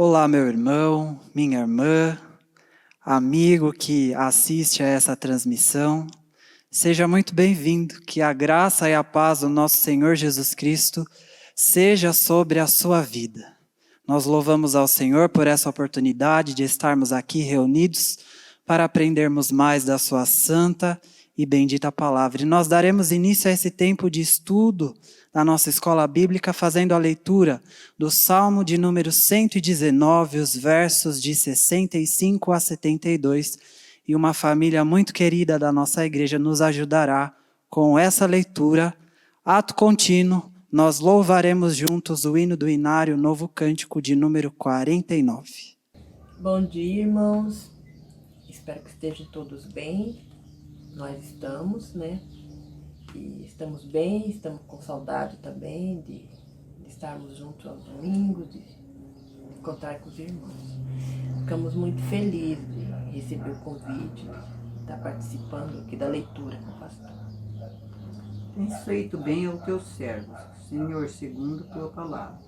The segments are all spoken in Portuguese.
Olá, meu irmão, minha irmã, amigo que assiste a essa transmissão. Seja muito bem-vindo, que a graça e a paz do nosso Senhor Jesus Cristo seja sobre a sua vida. Nós louvamos ao Senhor por essa oportunidade de estarmos aqui reunidos para aprendermos mais da sua santa e bendita palavra. E nós daremos início a esse tempo de estudo na nossa escola bíblica, fazendo a leitura do Salmo de número 119, os versos de 65 a 72. E uma família muito querida da nossa igreja nos ajudará com essa leitura. Ato contínuo, nós louvaremos juntos o hino do Inário, novo cântico de número 49. Bom dia, irmãos. Espero que estejam todos bem. Nós estamos, né? E estamos bem, estamos com saudade também de estarmos juntos aos domingos, de encontrar com os irmãos. Ficamos muito felizes de receber o convite, de estar participando aqui da leitura com o pastor. Tens feito bem ao teu servo, Senhor, segundo a tua palavra.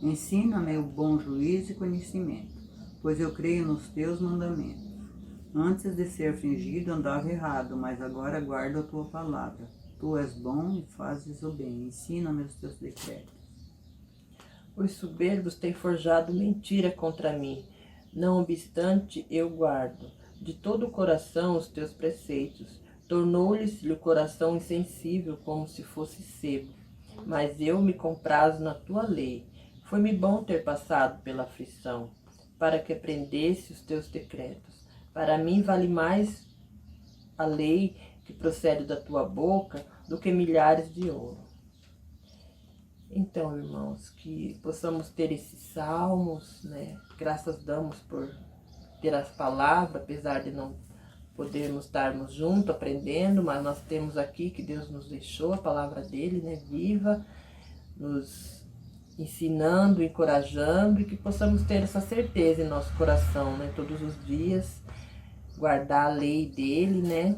Ensina-me o bom juízo e conhecimento, pois eu creio nos teus mandamentos. Antes de ser fingido andava errado, mas agora guardo a tua palavra. Tu és bom e fazes o bem. Ensina-me os teus decretos. Os soberbos têm forjado mentira contra mim. Não obstante, eu guardo de todo o coração os teus preceitos. Tornou-lhes-lhe o coração insensível, como se fosse sebo. Mas eu me comprazo na tua lei. Foi-me bom ter passado pela aflição, para que aprendesse os teus decretos. Para mim vale mais a lei que procede da tua boca do que milhares de ouro. Então, irmãos, que possamos ter esses salmos, né? Graças damos por ter as palavras, apesar de não podermos estarmos juntos aprendendo, mas nós temos aqui que Deus nos deixou, a palavra dele, né? Viva, nos ensinando, encorajando, e que possamos ter essa certeza em nosso coração, né? Todos os dias, guardar a lei dele, né?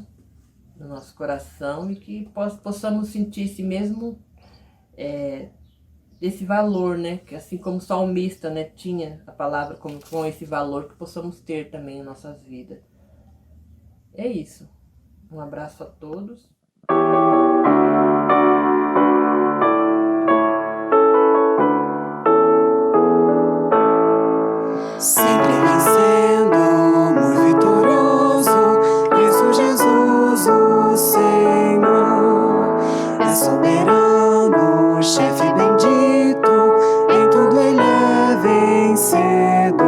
No nosso coração, e que possamos sentir esse mesmo esse valor, né? Que assim como o salmista, né, tinha a palavra com esse valor, que possamos ter também em nossas vidas. É isso. Um abraço a todos. Sempre vencendo, muito vitorioso, Cristo Jesus, o Senhor. É soberano, chefe bendito, em tudo ele é vencedor.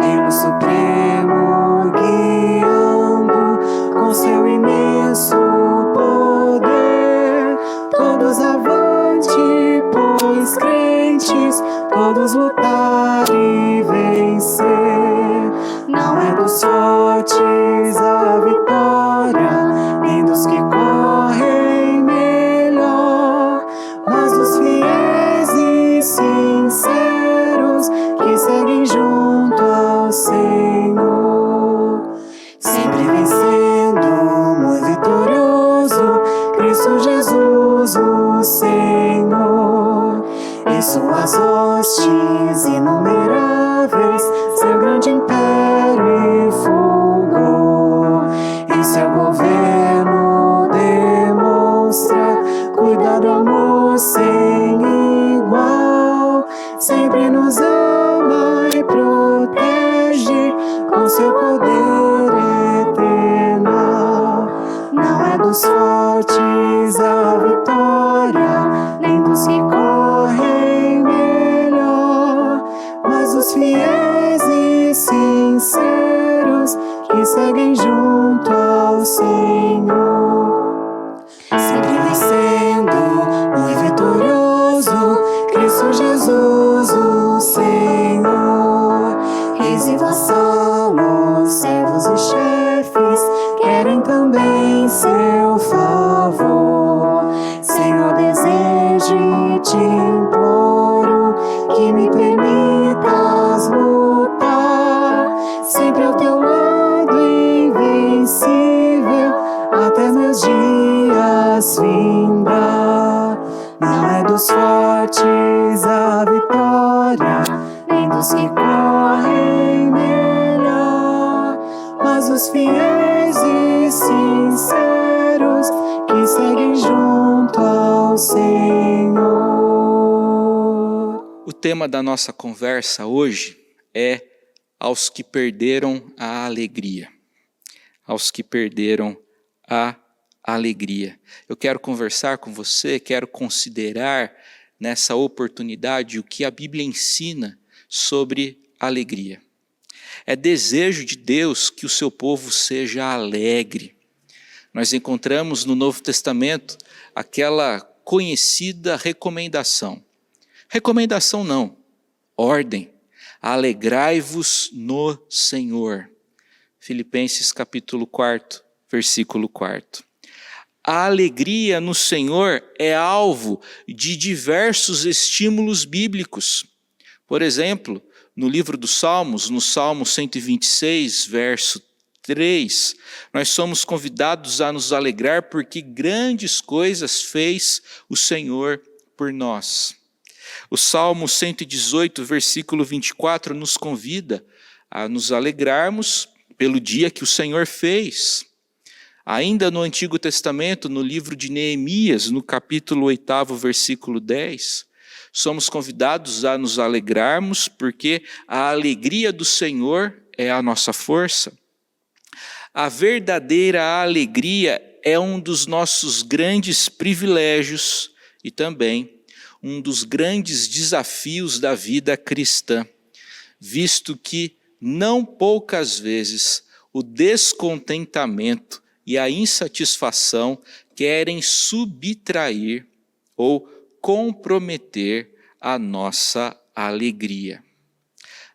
Ele o supremo guiando, com seu imenso poder. Todos avante, pois crentes, todos lutar e vencer. Não é dos fortes a vitória, nem dos que correm melhor, mas dos fiéis e sinceros que seguem junto ao Senhor. Sempre vencendo, muito vitorioso, Cristo Jesus, o Senhor. E suas hostes inumeráveis, seu grande império e fulgor. Em seu governo demonstra cuidado e amor sem igual. Sempre nos ama e protege com seu poder eterno. Não é dos fortes a vitória, nem dos que correm melhor, mas dos fiéis e sinceros que seguem junto ao Senhor. Sempre vencendo, muito vitorioso, Cristo Jesus, o Senhor. Reis e vassalos, servos e chefes, querem também seu favor. Senhor, desejo e te imploro que me permitas lutar sempre ao teu lado, invencível, até meus dias findar. Não é dos fortes a vitória, nem dos que correm nela, mas os fiéis e sinceros que seguem junto ao Senhor. O tema da nossa conversa hoje é aos que perderam a alegria. Aos que perderam a alegria. Eu quero conversar com você, quero considerar nessa oportunidade o que a Bíblia ensina sobre alegria. É desejo de Deus que o seu povo seja alegre. Nós encontramos no Novo Testamento aquela conhecida recomendação. Recomendação não, ordem. Alegrai-vos no Senhor. Filipenses capítulo 4, versículo 4. A alegria no Senhor é alvo de diversos estímulos bíblicos. Por exemplo, no livro dos Salmos, no Salmo 126, verso 3, nós somos convidados a nos alegrar porque grandes coisas fez o Senhor por nós. O Salmo 118, versículo 24, nos convida a nos alegrarmos pelo dia que o Senhor fez. Ainda no Antigo Testamento, no livro de Neemias, no capítulo 8, versículo 10, somos convidados a nos alegrarmos porque a alegria do Senhor é a nossa força. A verdadeira alegria é um dos nossos grandes privilégios e também um dos grandes desafios da vida cristã, visto que não poucas vezes o descontentamento e a insatisfação querem subtrair ou comprometer a nossa alegria.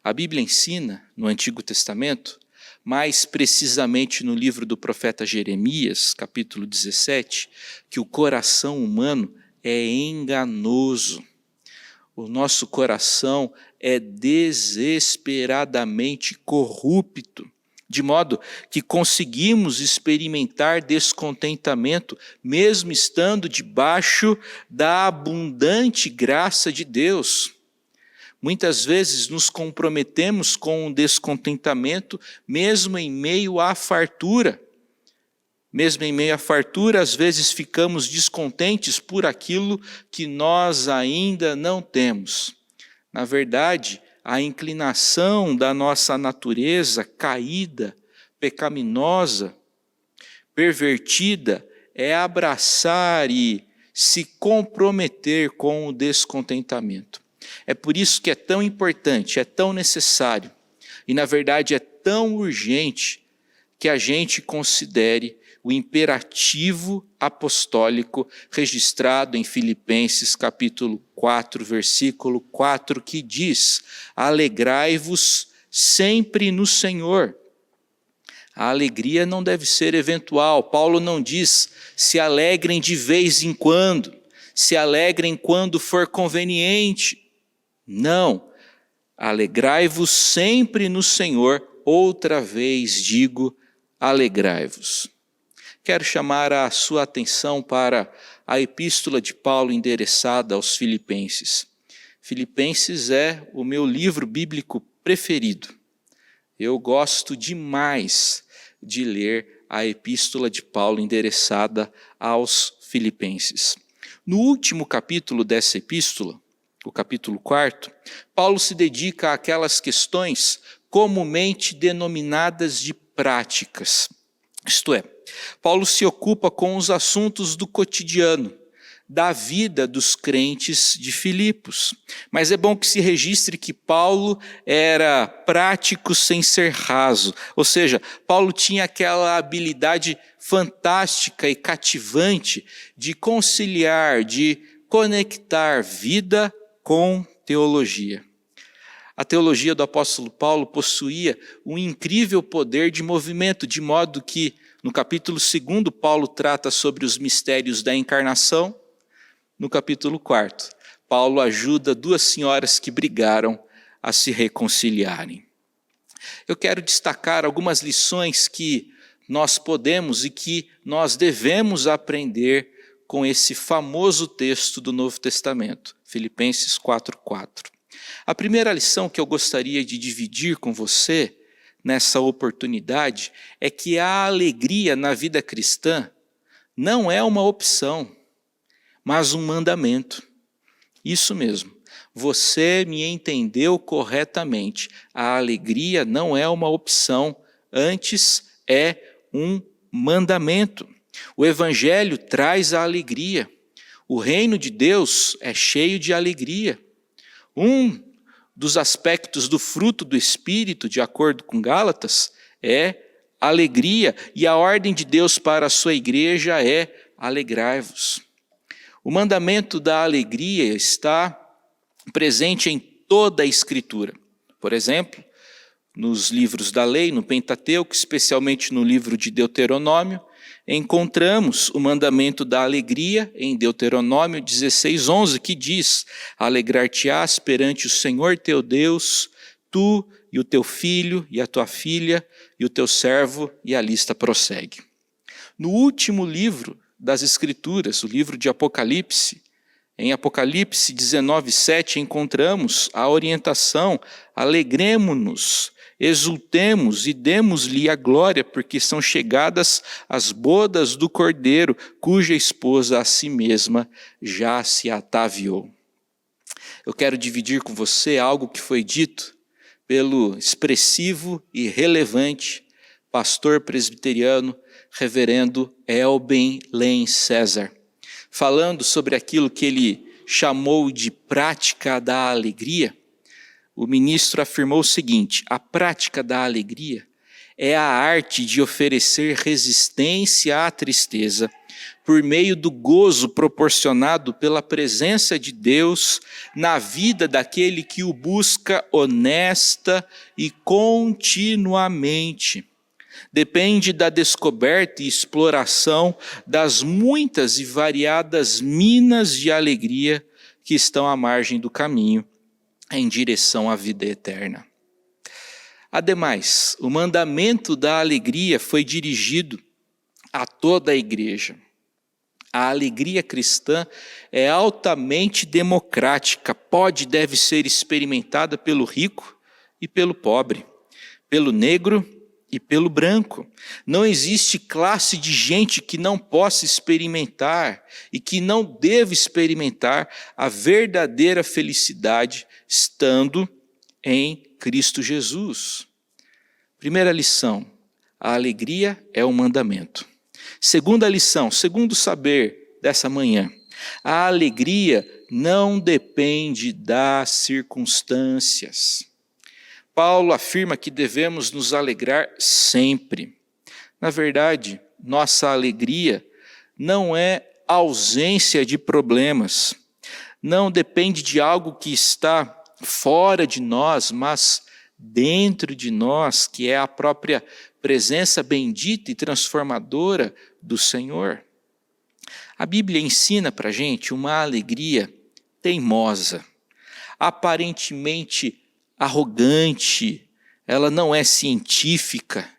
A Bíblia ensina, no Antigo Testamento, mais precisamente no livro do profeta Jeremias, capítulo 17, que o coração humano é enganoso. O nosso coração é desesperadamente corrupto, de modo que conseguimos experimentar descontentamento, mesmo estando debaixo da abundante graça de Deus. Muitas vezes nos comprometemos com o descontentamento, mesmo em meio à fartura. Mesmo em meio à fartura, às vezes ficamos descontentes por aquilo que nós ainda não temos. Na verdade, a inclinação da nossa natureza caída, pecaminosa, pervertida, é abraçar e se comprometer com o descontentamento. É por isso que é tão importante, é tão necessário, e na verdade é tão urgente que a gente considere o imperativo apostólico registrado em Filipenses capítulo 4, versículo 4, que diz: alegrai-vos sempre no Senhor. A alegria não deve ser eventual. Paulo não diz se alegrem de vez em quando, se alegrem quando for conveniente. Não, alegrai-vos sempre no Senhor. Outra vez digo, alegrai-vos. Quero chamar a sua atenção para a epístola de Paulo endereçada aos Filipenses. Filipenses é o meu livro bíblico preferido. Eu gosto demais de ler a epístola de Paulo endereçada aos Filipenses. No último capítulo dessa epístola, o capítulo 4, Paulo se dedica àquelas questões comumente denominadas de práticas. Isto é, Paulo se ocupa com os assuntos do cotidiano, da vida dos crentes de Filipos. Mas é bom que se registre que Paulo era prático sem ser raso. Ou seja, Paulo tinha aquela habilidade fantástica e cativante de conciliar, de conectar vida com teologia. A teologia do apóstolo Paulo possuía um incrível poder de movimento, de modo que, no capítulo 2, Paulo trata sobre os mistérios da encarnação. No capítulo 4, Paulo ajuda duas senhoras que brigaram a se reconciliarem. Eu quero destacar algumas lições que nós podemos e que nós devemos aprender com esse famoso texto do Novo Testamento, Filipenses 4:4. A primeira lição que eu gostaria de dividir com você nessa oportunidade é que a alegria na vida cristã não é uma opção, mas um mandamento. Isso mesmo, você me entendeu corretamente. A alegria não é uma opção, antes é um mandamento. O Evangelho traz a alegria. O reino de Deus é cheio de alegria. Um dos aspectos do fruto do Espírito, de acordo com Gálatas, é alegria. E a ordem de Deus para a sua igreja é alegrai-vos. O mandamento da alegria está presente em toda a Escritura. Por exemplo, nos livros da lei, no Pentateuco, especialmente no livro de Deuteronômio, encontramos o mandamento da alegria em Deuteronômio 16:11, que diz: alegrar-te-ás perante o Senhor teu Deus, tu e o teu filho e a tua filha e o teu servo, e a lista prossegue. No último livro das Escrituras, o livro de Apocalipse, em Apocalipse 19:7, encontramos a orientação: alegremo-nos, exultemos e demos-lhe a glória, porque são chegadas as bodas do Cordeiro, cuja esposa a si mesma já se ataviou. Eu quero dividir com você algo que foi dito pelo expressivo e relevante pastor presbiteriano, reverendo Elben Len César, falando sobre aquilo que ele chamou de prática da alegria. O ministro afirmou o seguinte: a prática da alegria é a arte de oferecer resistência à tristeza por meio do gozo proporcionado pela presença de Deus na vida daquele que o busca honesta e continuamente. Depende da descoberta e exploração das muitas e variadas minas de alegria que estão à margem do caminho em direção à vida eterna. Ademais, o mandamento da alegria foi dirigido a toda a igreja. A alegria cristã é altamente democrática, pode e deve ser experimentada pelo rico e pelo pobre, pelo negro e pelo branco. Não existe classe de gente que não possa experimentar e que não deva experimentar a verdadeira felicidade estando em Cristo Jesus. Primeira lição: a alegria é um mandamento. Segunda lição, segundo saber dessa manhã: a alegria não depende das circunstâncias. Paulo afirma que devemos nos alegrar sempre. Na verdade, nossa alegria não é ausência de problemas, não depende de algo que está fora de nós, mas dentro de nós, que é a própria presença bendita e transformadora do Senhor. A Bíblia ensina para a gente uma alegria teimosa, aparentemente arrogante, ela não é científica,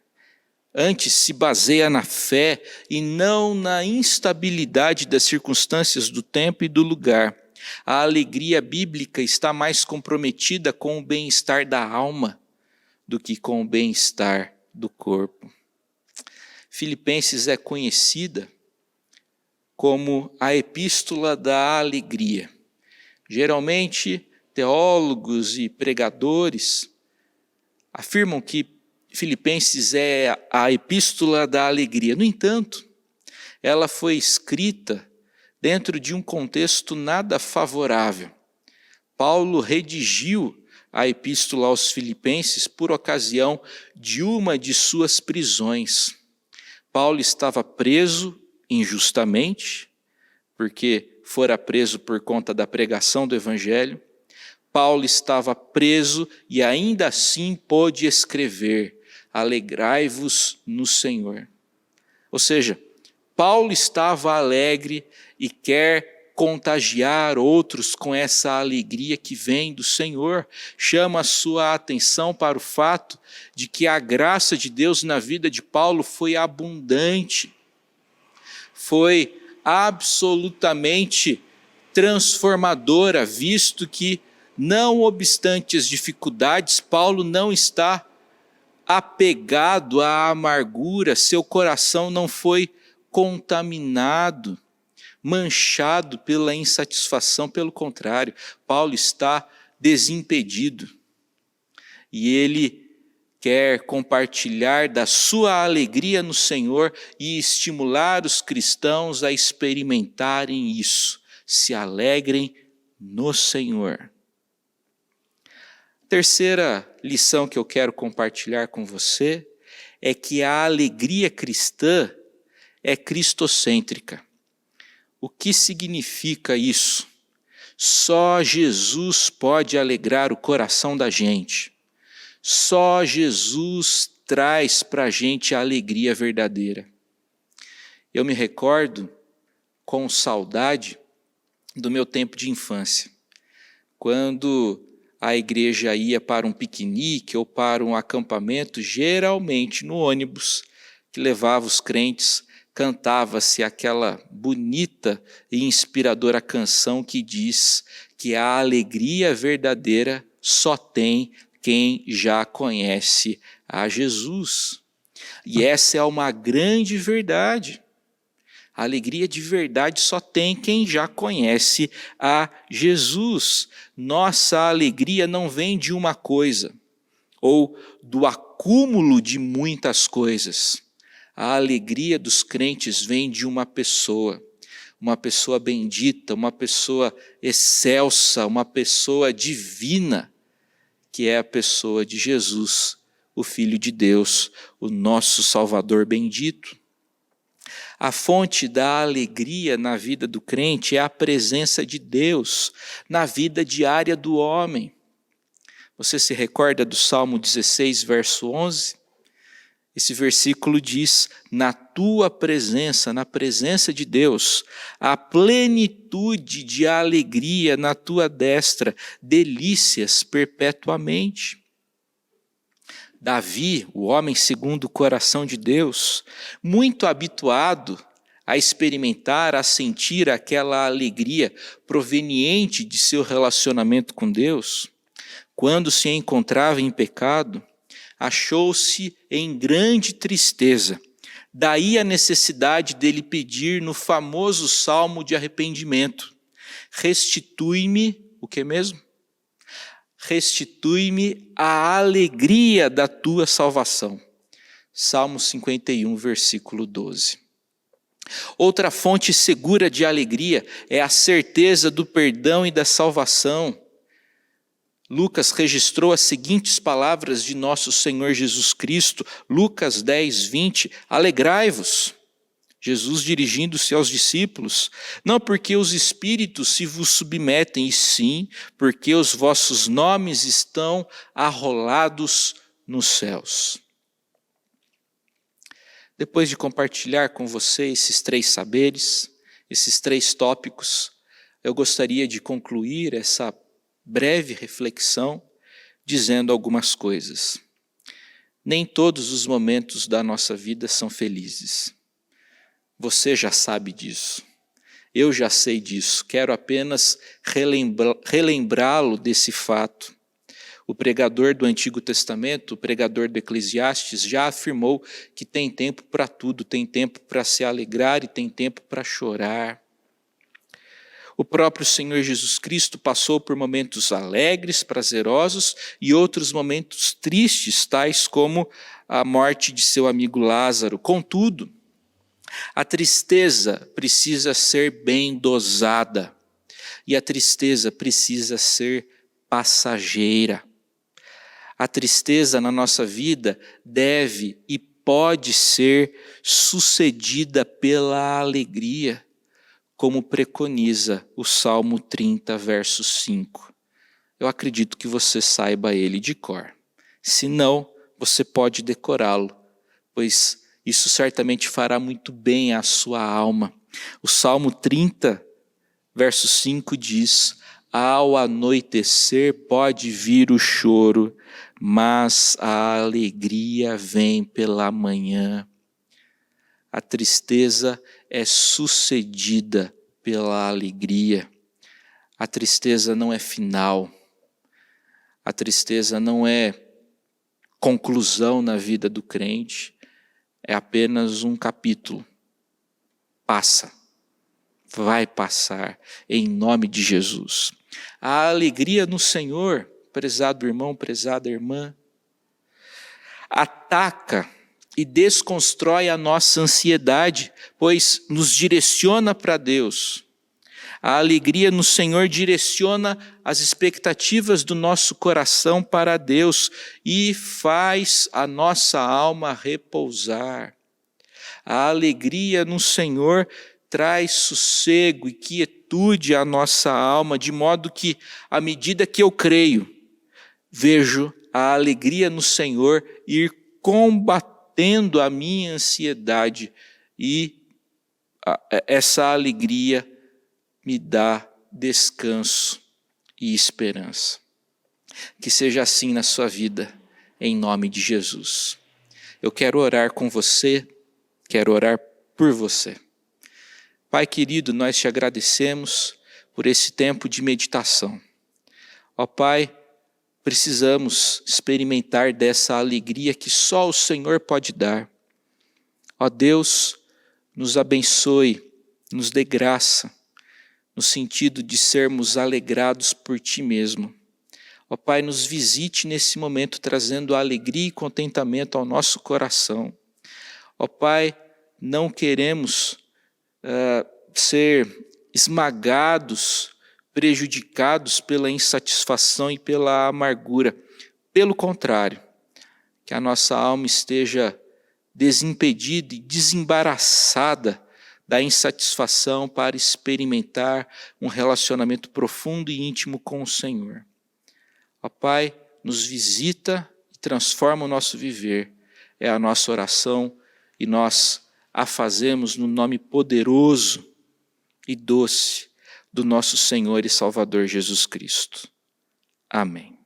antes se baseia na fé e não na instabilidade das circunstâncias do tempo e do lugar. A alegria bíblica está mais comprometida com o bem-estar da alma do que com o bem-estar do corpo. Filipenses é conhecida como a epístola da alegria. Geralmente, teólogos e pregadores afirmam que Filipenses é a epístola da alegria. No entanto, ela foi escrita dentro de um contexto nada favorável. Paulo redigiu a epístola aos Filipenses por ocasião de uma de suas prisões. Paulo estava preso injustamente, porque fora preso por conta da pregação do Evangelho. Paulo estava preso e ainda assim pôde escrever: alegrai-vos no Senhor. Ou seja, Paulo estava alegre e quer contagiar outros com essa alegria que vem do Senhor. Chama a sua atenção para o fato de que a graça de Deus na vida de Paulo foi abundante, foi absolutamente transformadora, visto que Não obstante as dificuldades, Paulo não está apegado à amargura, seu coração não foi contaminado, manchado pela insatisfação, pelo contrário, Paulo está desimpedido. E ele quer compartilhar da sua alegria no Senhor e estimular os cristãos a experimentarem isso. Se alegrem no Senhor. Terceira lição que eu quero compartilhar com você é que a alegria cristã é cristocêntrica. O que significa isso? Só Jesus pode alegrar o coração da gente. Só Jesus traz para a gente a alegria verdadeira. Eu me recordo com saudade do meu tempo de infância, quando a igreja ia para um piquenique ou para um acampamento, geralmente no ônibus que levava os crentes, cantava-se aquela bonita e inspiradora canção que diz que a alegria verdadeira só tem quem já conhece a Jesus. E essa é uma grande verdade. A alegria de verdade só tem quem já conhece a Jesus. Nossa alegria não vem de uma coisa, ou do acúmulo de muitas coisas. A alegria dos crentes vem de uma pessoa bendita, uma pessoa excelsa, uma pessoa divina, que é a pessoa de Jesus, o Filho de Deus, o nosso Salvador bendito. A fonte da alegria na vida do crente é a presença de Deus na vida diária do homem. Você se recorda do Salmo 16, verso 11? Esse versículo diz: na tua presença, na presença de Deus, a plenitude de alegria na tua destra, delícias perpetuamente. Davi, o homem segundo o coração de Deus, muito habituado a experimentar, a sentir aquela alegria proveniente de seu relacionamento com Deus, quando se encontrava em pecado, achou-se em grande tristeza. Daí a necessidade dele pedir no famoso salmo de arrependimento: restitui-me, o que mesmo? Restitui-me a alegria da tua salvação. Salmo 51, versículo 12. Outra fonte segura de alegria é a certeza do perdão e da salvação. Lucas registrou as seguintes palavras de nosso Senhor Jesus Cristo, Lucas 10, 20, alegrai-vos. Jesus dirigindo-se aos discípulos, não porque os espíritos se vos submetem, e sim porque os vossos nomes estão arrolados nos céus. Depois de compartilhar com você esses 3 saberes, esses 3 tópicos, eu gostaria de concluir essa breve reflexão dizendo algumas coisas. Nem todos os momentos da nossa vida são felizes. Você já sabe disso. Eu já sei disso. Quero apenas relembrá-lo desse fato. O pregador do Antigo Testamento, o pregador do Eclesiastes, já afirmou que tem tempo para tudo, tem tempo para se alegrar e tem tempo para chorar. O próprio Senhor Jesus Cristo passou por momentos alegres, prazerosos e outros momentos tristes, tais como a morte de seu amigo Lázaro. Contudo, a tristeza precisa ser bem dosada e a tristeza precisa ser passageira. A tristeza na nossa vida deve e pode ser sucedida pela alegria, como preconiza o Salmo 30, verso 5. Eu acredito que você saiba ele de cor. Se não, você pode decorá-lo, pois isso certamente fará muito bem à sua alma. O Salmo 30, verso 5 diz: ao anoitecer pode vir o choro, mas a alegria vem pela manhã. A tristeza é sucedida pela alegria. A tristeza não é final. A tristeza não é conclusão na vida do crente, é apenas um capítulo. Passa, vai passar, em nome de Jesus. A alegria no Senhor, prezado irmão, prezada irmã, ataca e desconstrói a nossa ansiedade, pois nos direciona para Deus. A alegria no Senhor direciona as expectativas do nosso coração para Deus e faz a nossa alma repousar. A alegria no Senhor traz sossego e quietude à nossa alma, de modo que, à medida que eu creio, vejo a alegria no Senhor ir combatendo a minha ansiedade e essa alegria me dá descanso e esperança. Que seja assim na sua vida, em nome de Jesus. Eu quero orar com você, quero orar por você. Pai querido, nós te agradecemos por esse tempo de meditação. Ó Pai, precisamos experimentar dessa alegria que só o Senhor pode dar. Ó Deus, nos abençoe, nos dê graça, no sentido de sermos alegrados por Ti mesmo. Ó Pai, nos visite nesse momento, trazendo alegria e contentamento ao nosso coração. Ó Pai, não queremos ser esmagados, prejudicados pela insatisfação e pela amargura. Pelo contrário, que a nossa alma esteja desimpedida e desembaraçada da insatisfação para experimentar um relacionamento profundo e íntimo com o Senhor. Ó Pai, nos visita e transforma o nosso viver. É a nossa oração e nós a fazemos no nome poderoso e doce do nosso Senhor e Salvador Jesus Cristo. Amém.